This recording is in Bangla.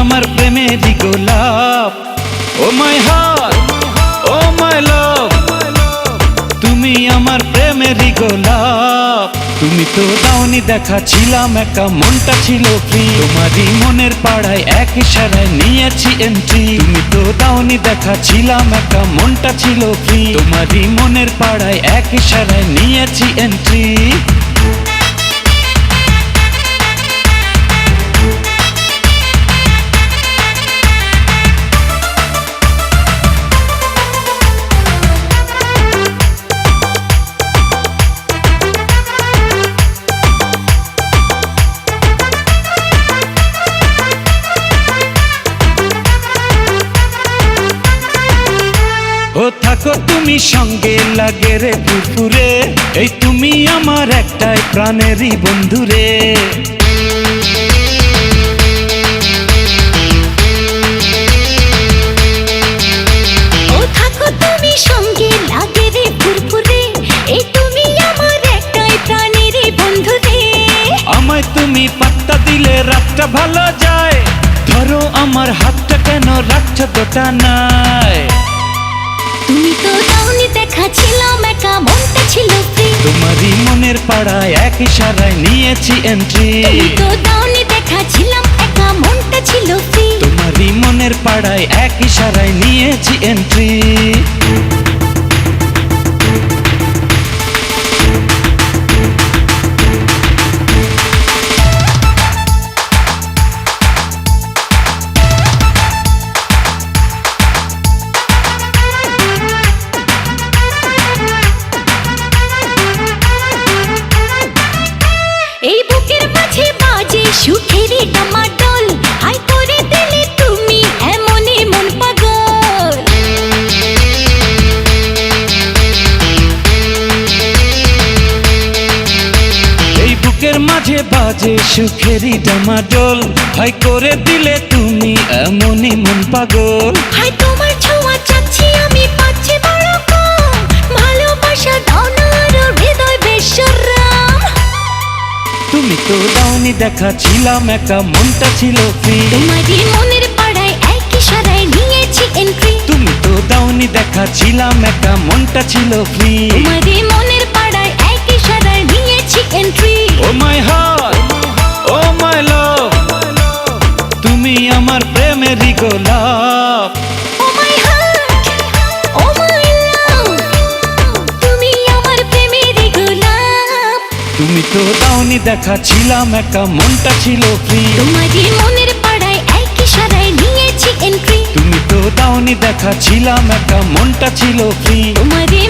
আমার প্রেমেরই গোলাপ। ও মাই হার্ট, ও মাই লাভ, তুমি আমার প্রেমেরই গোলাপ। তুমি তো দাওনি দেখা, ছিলাম একা, মনটা ছিল ফ্রি। তোমারই মনের পাড়ায় এক ইশারায় নিয়েছি এন্ট্রি। তুমি তো দাওনি দেখা, ছিলাম একা, মনটা ছিল ফ্রি। তোমারই মনের পাড়ায় এক ইশারায় নিয়েছি এন্ট্রি। ও থাকো তুমি সঙ্গে, লাগে রে পুরপুরে, এই তুমি আমার একটাই প্রাণেরই বন্ধুরে। ও থাকো তুমি সঙ্গে, লাগে রে পুরপুরে, এই তুমি আমার একটাই প্রাণেরই বন্ধুরে। আমায় তুমি পাত্তা দিলে রাতটা ভালো যায়, ধরো আমার হাতটা কেন রাখছো গোটা নাই। তুমি তো দাওনি দেখা, ছিলাম একা, মনটা ছিল ফ্রি। তোমারই মনের পাড়ায় এক ইশারায় নিয়েছি এন্ট্রি। তুমি তো দাওনি দেখা, ছিলাম একা, মনটা ছিল ফ্রি। তোমারই মনের পাড়ায় এক ইশারায় নিয়েছি এন্ট্রি। এই বুকের মাঝে বাজে সুখেরই ডামাডোল, হাই করে দিলে তুমি এমনই মন পাগল। এই বুকের মাঝে বাজে সুখেরই ডামাডোল, হাই করে দিলে তুমি এমনই মন পাগল। হাই তোমার ছোঁয়া চাচ্ছি আমি, পাচ্ছি বড় কম, ভালোবাসা দাও না আরো হৃদয় বেশরম। তুমি তো দাওনি দেখা, ছিলাম একা, মনটা ছিল ফ্রি। তোমারই মনের পাড়ায় এক ইশারায় নিয়েছি এন্ট্রি। তুমি তো দাওনি দেখা, ছিলাম একা, মনটা ছিল ফ্রি। তোমারই মনের পাড়ায় এক ইশারায় নিয়েছি এন্ট্রি। ও মাই হার্ট, ও মাই লাভ, তুমি আমার প্রেমেরই গোলাপ। ও মাই হার্ট, ও মাই লাভ, তুমি আমার প্রেমেরই গোলাপ। তুমি তো দাওনি দেখা, ছিলাম একা, মনটা ছিল ফ্রি। তোমারই মনের পাড়ায় এক ইশারায় নিয়েছি এন্ট্রি। তুমি তো দাওনি দেখা, ছিলাম একা, মনটা ছিল ফ্রি। তোমারই